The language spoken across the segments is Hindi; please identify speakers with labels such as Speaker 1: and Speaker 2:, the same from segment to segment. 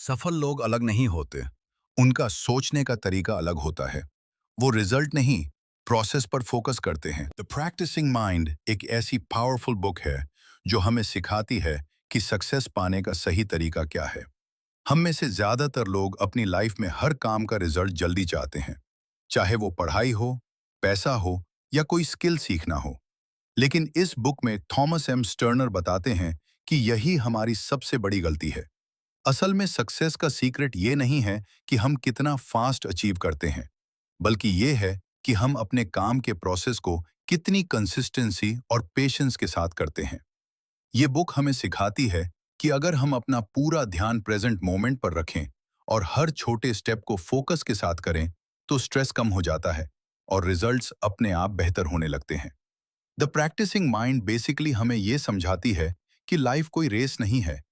Speaker 1: सफल लोग अलग नहीं होते। उनका सोचने का तरीका अलग होता है। वो रिजल्ट नहीं, प्रोसेस पर फोकस करते हैं। द प्रैक्टिसिंग माइंड एक ऐसी पावरफुल बुक है जो हमें सिखाती है कि सक्सेस पाने का सही तरीका क्या है। हम में से ज्यादातर लोग अपनी लाइफ में हर काम का रिजल्ट जल्दी चाहते हैं, चाहे वो पढ़ाई हो, पैसा हो या कोई स्किल सीखना हो। लेकिन इस बुक में थॉमस एम स्टर्नर बताते हैं कि यही हमारी सबसे बड़ी गलती है। असल में सक्सेस का सीक्रेट ये नहीं है कि हम कितना फास्ट अचीव करते हैं, बल्कि ये है कि हम अपने काम के प्रोसेस को कितनी कंसिस्टेंसी और पेशेंस के साथ करते हैं। ये बुक हमें सिखाती है कि अगर हम अपना पूरा ध्यान प्रेजेंट मोमेंट पर रखें और हर छोटे स्टेप को फोकस के साथ करें, तो स्ट्रेस कम हो जाता है और रिजल्ट्स अपने आप बेहतर होने लगते हैं। द प्रैक्टिसिंग माइंड बेसिकली हमें ये समझाती है कि लाइफ कोई रेस नहीं है,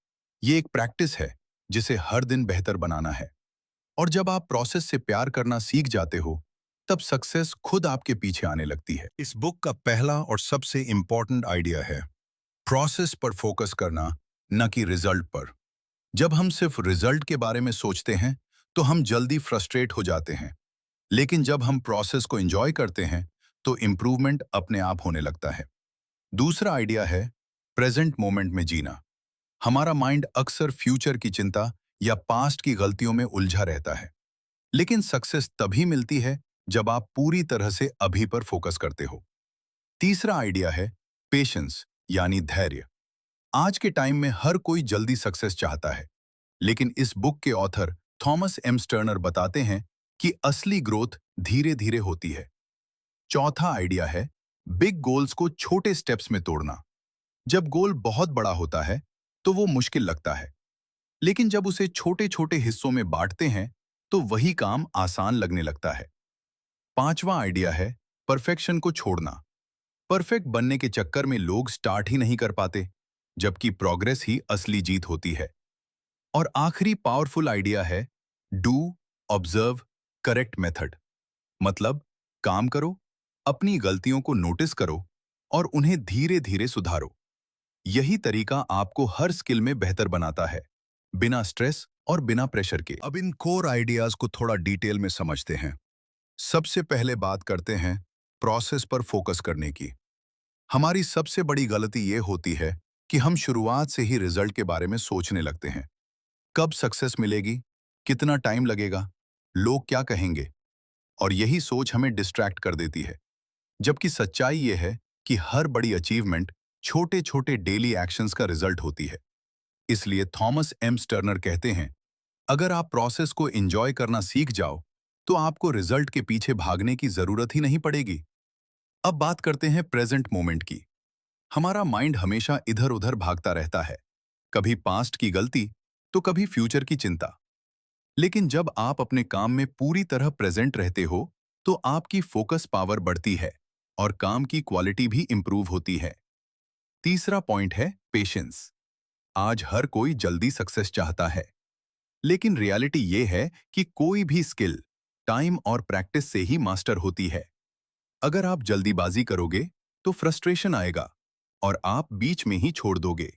Speaker 1: ये एक प्रैक्टिस है जिसे हर दिन बेहतर बनाना है। और जब आप प्रोसेस से प्यार करना सीख जाते हो, तब सक्सेस खुद आपके पीछे आने लगती है। इस बुक का पहला और सबसे इंपॉर्टेंट आइडिया है प्रोसेस पर फोकस करना, न कि रिजल्ट पर। जब हम सिर्फ रिजल्ट के बारे में सोचते हैं, तो हम जल्दी फ्रस्ट्रेट हो जाते हैं। लेकिन जब हम प्रोसेस को एंजॉय करते हैं, तो इम्प्रूवमेंट अपने आप होने लगता है। दूसरा आइडिया है प्रेजेंट मोमेंट में जीना। हमारा माइंड अक्सर फ्यूचर की चिंता या पास्ट की गलतियों में उलझा रहता है। लेकिन सक्सेस तभी मिलती है जब आप पूरी तरह से अभी पर फोकस करते हो। तीसरा आइडिया है पेशेंस, यानी धैर्य। आज के टाइम में हर कोई जल्दी सक्सेस चाहता है, लेकिन इस बुक के ऑथर थॉमस एम स्टर्नर बताते हैं कि असली ग्रोथ धीरे धीरे होती है। चौथा आइडिया है बिग गोल्स को छोटे स्टेप्स में तोड़ना। जब गोल बहुत बड़ा होता है, तो वो मुश्किल लगता है, लेकिन जब उसे छोटे छोटे हिस्सों में बांटते हैं, तो वही काम आसान लगने लगता है। पांचवा आइडिया है परफेक्शन को छोड़ना। परफेक्ट बनने के चक्कर में लोग स्टार्ट ही नहीं कर पाते, जबकि प्रोग्रेस ही असली जीत होती है। और आखिरी पावरफुल आइडिया है डू, ऑब्जर्व, करेक्ट मेथड। मतलब काम करो, अपनी गलतियों को नोटिस करो और उन्हें धीरे धीरे सुधारो। यही तरीका आपको हर स्किल में बेहतर बनाता है, बिना स्ट्रेस और बिना प्रेशर के। अब इन कोर आइडियाज को थोड़ा डिटेल में समझते हैं। सबसे पहले बात करते हैं प्रोसेस पर फोकस करने की। हमारी सबसे बड़ी गलती ये होती है कि हम शुरुआत से ही रिजल्ट के बारे में सोचने लगते हैं। कब सक्सेस मिलेगी, कितना टाइम लगेगा, लोग क्या कहेंगे, और यही सोच हमें डिस्ट्रैक्ट कर देती है। जबकि सच्चाई ये है कि हर बड़ी अचीवमेंट छोटे छोटे डेली एक्शंस का रिजल्ट होती है। इसलिए थॉमस एम स्टर्नर कहते हैं, अगर आप प्रोसेस को एंजॉय करना सीख जाओ, तो आपको रिजल्ट के पीछे भागने की जरूरत ही नहीं पड़ेगी। अब बात करते हैं प्रेजेंट मोमेंट की। हमारा माइंड हमेशा इधर उधर भागता रहता है, कभी पास्ट की गलती, तो कभी फ्यूचर की चिंता। लेकिन जब आप अपने काम में पूरी तरह प्रेजेंट रहते हो, तो आपकी फोकस पावर बढ़ती है और काम की क्वालिटी भी इंप्रूव होती है। तीसरा पॉइंट है पेशेंस। आज हर कोई जल्दी सक्सेस चाहता है, लेकिन रियलिटी ये है कि कोई भी स्किल टाइम और प्रैक्टिस से ही मास्टर होती है। अगर आप जल्दीबाजी करोगे, तो फ्रस्ट्रेशन आएगा और आप बीच में ही छोड़ दोगे।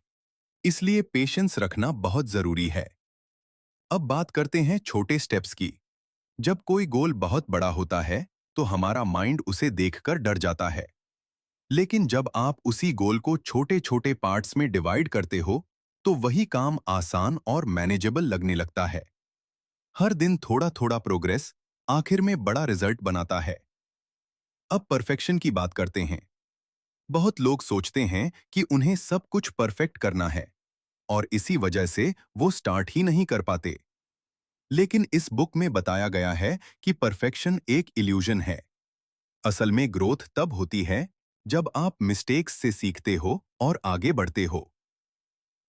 Speaker 1: इसलिए पेशेंस रखना बहुत जरूरी है। अब बात करते हैं छोटे स्टेप्स की। जब कोई गोल बहुत बड़ा होता है, तो हमारा माइंड उसे देखकर डर जाता है। लेकिन जब आप उसी गोल को छोटे छोटे पार्ट्स में डिवाइड करते हो, तो वही काम आसान और मैनेजेबल लगने लगता है। हर दिन थोड़ा थोड़ा प्रोग्रेस आखिर में बड़ा रिजल्ट बनाता है। अब परफेक्शन की बात करते हैं। बहुत लोग सोचते हैं कि उन्हें सब कुछ परफेक्ट करना है, और इसी वजह से वो स्टार्ट ही नहीं कर पाते। लेकिन इस बुक में बताया गया है कि परफेक्शन एक इल्यूजन है। असल में ग्रोथ तब होती है जब आप मिस्टेक्स से सीखते हो और आगे बढ़ते हो।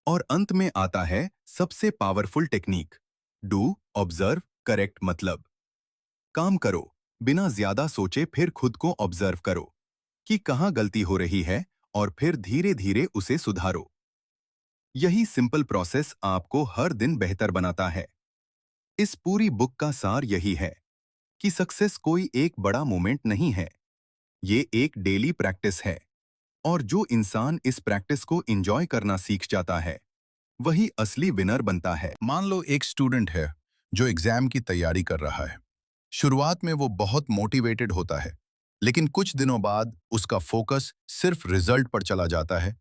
Speaker 1: और अंत में आता है सबसे powerful technique, do, observe, correct. मतलब काम करो, बिना ज्यादा सोचे फिर खुद को ऑब्जर्व करो कि कहाँ गलती हो रही है, और फिर धीरे धीरे उसे सुधारो। यही सिंपल प्रोसेस आपको हर दिन बेहतर बनाता है। इस पूरी बुक का सार यही है कि सक्सेस कोई एक बड़ा मोमेंट नहीं है, ये एक डेली प्रैक्टिस है। और जो इंसान इस प्रैक्टिस को एंजॉय करना सीख जाता है, वही असली विनर बनता है। मान लो एक स्टूडेंट है जो एग्जाम की तैयारी कर रहा है। शुरुआत में वो बहुत मोटिवेटेड होता है, लेकिन कुछ दिनों बाद उसका फोकस सिर्फ रिजल्ट पर चला जाता है।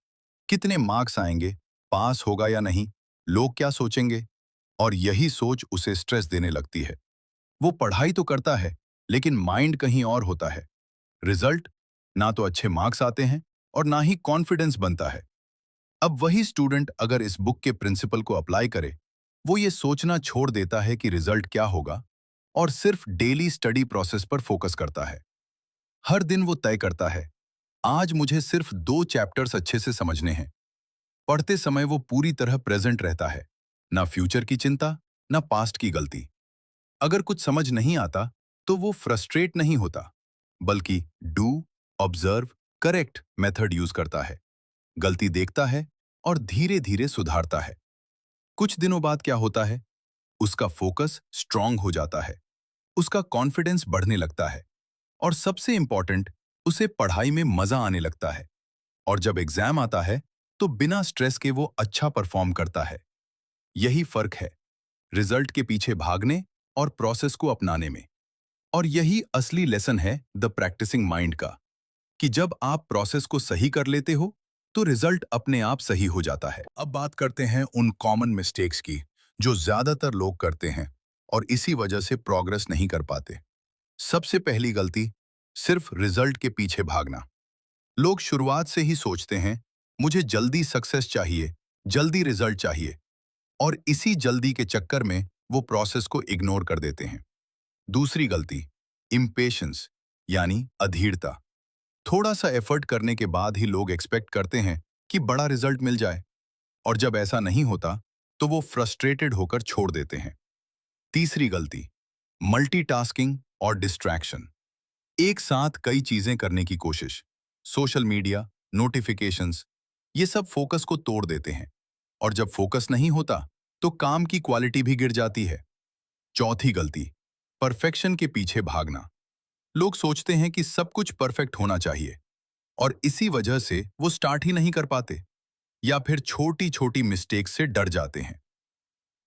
Speaker 1: कितने मार्क्स आएंगे, पास होगा या नहीं, लोग क्या सोचेंगे, और यही सोच उसे स्ट्रेस देने लगती है। वो पढ़ाई तो करता है, लेकिन माइंड कहीं और होता है। रिजल्ट, ना तो अच्छे मार्क्स आते हैं और ना ही कॉन्फिडेंस बनता है। अब वही स्टूडेंट अगर इस बुक के प्रिंसिपल को अप्लाई करे, वो ये सोचना छोड़ देता है कि रिजल्ट क्या होगा और सिर्फ डेली स्टडी प्रोसेस पर फोकस करता है। हर दिन वो तय करता है, आज मुझे सिर्फ 2 चैप्टर्स अच्छे से समझने हैं। पढ़ते समय वो पूरी तरह प्रेजेंट रहता है, ना फ्यूचर की चिंता, ना पास्ट की गलती। अगर कुछ समझ नहीं आता, तो वो फ्रस्ट्रेट नहीं होता, बल्कि do, observe, correct method use करता है। गलती देखता है और धीरे धीरे सुधारता है। कुछ दिनों बाद क्या होता है, उसका फोकस स्ट्रांग हो जाता है, उसका कॉन्फिडेंस बढ़ने लगता है, और सबसे इंपॉर्टेंट, उसे पढ़ाई में मजा आने लगता है। और जब एग्जाम आता है, तो बिना स्ट्रेस के वो अच्छा परफॉर्म करता है। यही फर्क है रिजल्ट के पीछे भागने और प्रोसेस को अपनाने में। और यही असली लेसन है द प्रैक्टिसिंग माइंड का, कि जब आप प्रोसेस को सही कर लेते हो, तो रिजल्ट अपने आप सही हो जाता है। अब बात करते हैं उन कॉमन मिस्टेक्स की जो ज्यादातर लोग करते हैं और इसी वजह से प्रोग्रेस नहीं कर पाते। सबसे पहली गलती, सिर्फ रिजल्ट के पीछे भागना। लोग शुरुआत से ही सोचते हैं, मुझे जल्दी सक्सेस चाहिए, जल्दी रिजल्ट चाहिए, और इसी जल्दी के चक्कर में वो प्रोसेस को इग्नोर कर देते हैं। दूसरी गलती, इम्पेशंस, यानी अधीरता। थोड़ा सा एफर्ट करने के बाद ही लोग एक्सपेक्ट करते हैं कि बड़ा रिजल्ट मिल जाए, और जब ऐसा नहीं होता, तो वो फ्रस्ट्रेटेड होकर छोड़ देते हैं। तीसरी गलती, मल्टीटास्किंग और डिस्ट्रैक्शन। एक साथ कई चीजें करने की कोशिश, सोशल मीडिया, नोटिफिकेशंस, ये सब फोकस को तोड़ देते हैं, और जब फोकस नहीं होता, तो काम की क्वालिटी भी गिर जाती है। चौथी गलती, परफेक्शन के पीछे भागना। लोग सोचते हैं कि सब कुछ परफेक्ट होना चाहिए, और इसी वजह से वो स्टार्ट ही नहीं कर पाते, या फिर छोटी छोटी मिस्टेक से डर जाते हैं।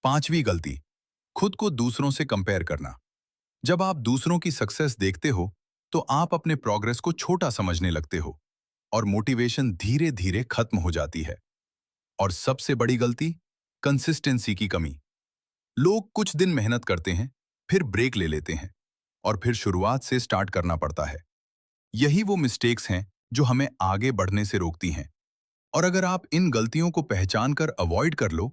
Speaker 1: पांचवी गलती, खुद को दूसरों से कंपेयर करना। जब आप दूसरों की सक्सेस देखते हो, तो आप अपने प्रोग्रेस को छोटा समझने लगते हो, और मोटिवेशन धीरे धीरे खत्म हो जाती है। और सबसे बड़ी गलती, कंसिस्टेंसी की कमी। लोग कुछ दिन मेहनत करते हैं, फिर ब्रेक ले लेते हैं, और फिर शुरुआत से स्टार्ट करना पड़ता है। यही वो मिस्टेक्स हैं जो हमें आगे बढ़ने से रोकती हैं। और अगर आप इन गलतियों को पहचान कर अवॉइड कर लो,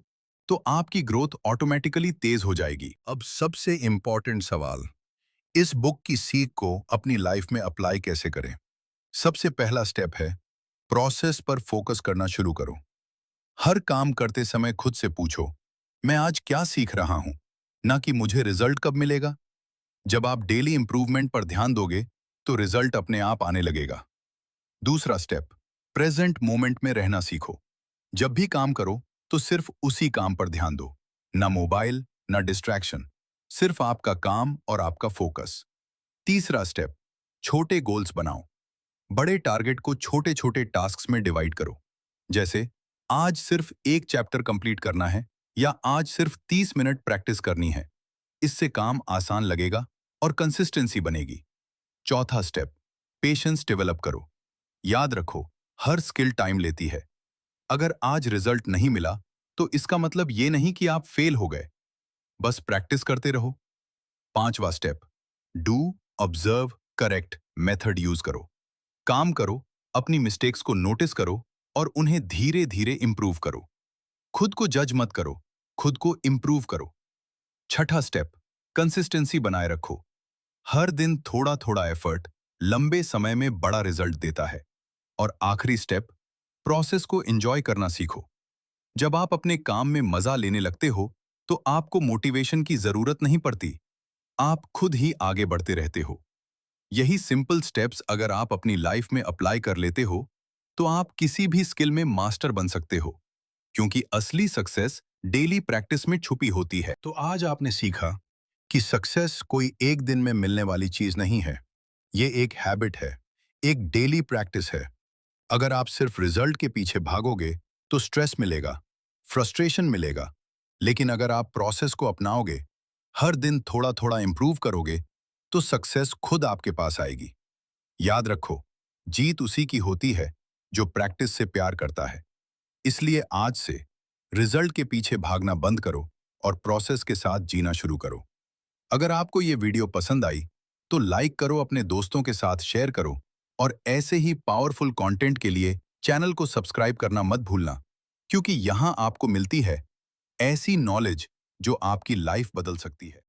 Speaker 1: तो आपकी ग्रोथ ऑटोमेटिकली तेज हो जाएगी। अब सबसे इंपॉर्टेंट सवाल, इस बुक की सीख को अपनी लाइफ में अप्लाई कैसे करें? सबसे पहला स्टेप है, प्रोसेस पर फोकस करना शुरू करो। हर काम करते समय खुद से पूछो, मैं आज क्या सीख रहा हूं, ना कि मुझे रिजल्ट कब मिलेगा। जब आप डेली इंप्रूवमेंट पर ध्यान दोगे, तो रिजल्ट अपने आप आने लगेगा। दूसरा स्टेप, प्रेजेंट मोमेंट में रहना सीखो। जब भी काम करो, तो सिर्फ उसी काम पर ध्यान दो, ना मोबाइल, ना डिस्ट्रैक्शन, सिर्फ आपका काम और आपका फोकस। तीसरा स्टेप, छोटे गोल्स बनाओ। बड़े टारगेट को छोटे छोटे टास्क्स में डिवाइड करो। जैसे आज सिर्फ एक चैप्टर कंप्लीट करना है, या आज सिर्फ 30 मिनट प्रैक्टिस करनी है। इससे काम आसान लगेगा और कंसिस्टेंसी बनेगी। चौथा स्टेप, पेशेंस डेवलप करो। याद रखो, हर स्किल टाइम लेती है। अगर आज रिजल्ट नहीं मिला, तो इसका मतलब ये नहीं कि आप फेल हो गए, बस प्रैक्टिस करते रहो। पांचवा step, do, observe, correct method use करो। काम करो, अपनी मिस्टेक्स को नोटिस करो, और उन्हें धीरे धीरे इंप्रूव करो। खुद को जज मत करो, खुद को इंप्रूव करो। छठा स्टेप, कंसिस्टेंसी बनाए रखो। हर दिन थोड़ा थोड़ा एफर्ट लंबे समय में बड़ा रिजल्ट देता है। और आखिरी स्टेप, प्रोसेस को एंजॉय करना सीखो। जब आप अपने काम में मजा लेने लगते हो, तो आपको मोटिवेशन की जरूरत नहीं पड़ती, आप खुद ही आगे बढ़ते रहते हो। यही सिंपल स्टेप्स अगर आप अपनी लाइफ में अप्लाई कर लेते हो, तो आप किसी भी स्किल में मास्टर बन सकते हो, क्योंकि असली सक्सेस डेली प्रैक्टिस में छुपी होती है। तो आज आपने सीखा कि सक्सेस कोई एक दिन में मिलने वाली चीज नहीं है। ये एक हैबिट है, एक डेली प्रैक्टिस है। अगर आप सिर्फ रिजल्ट के पीछे भागोगे, तो स्ट्रेस मिलेगा, फ्रस्ट्रेशन मिलेगा, लेकिन अगर आप प्रोसेस को अपनाओगे, हर दिन थोड़ा थोड़ा इंप्रूव करोगे, तो सक्सेस खुद आपके पास आएगी। याद रखो, जीत उसी की होती है जो प्रैक्टिस से प्यार करता है। इसलिए आज से रिजल्ट के पीछे भागना बंद करो और प्रोसेस के साथ जीना शुरू करो। अगर आपको ये वीडियो पसंद आई, तो लाइक करो, अपने दोस्तों के साथ शेयर करो और ऐसे ही पावरफुल कंटेंट के लिए चैनल को सब्सक्राइब करना मत भूलना, क्योंकि यहाँ आपको मिलती है ऐसी नॉलेज जो आपकी लाइफ बदल सकती है।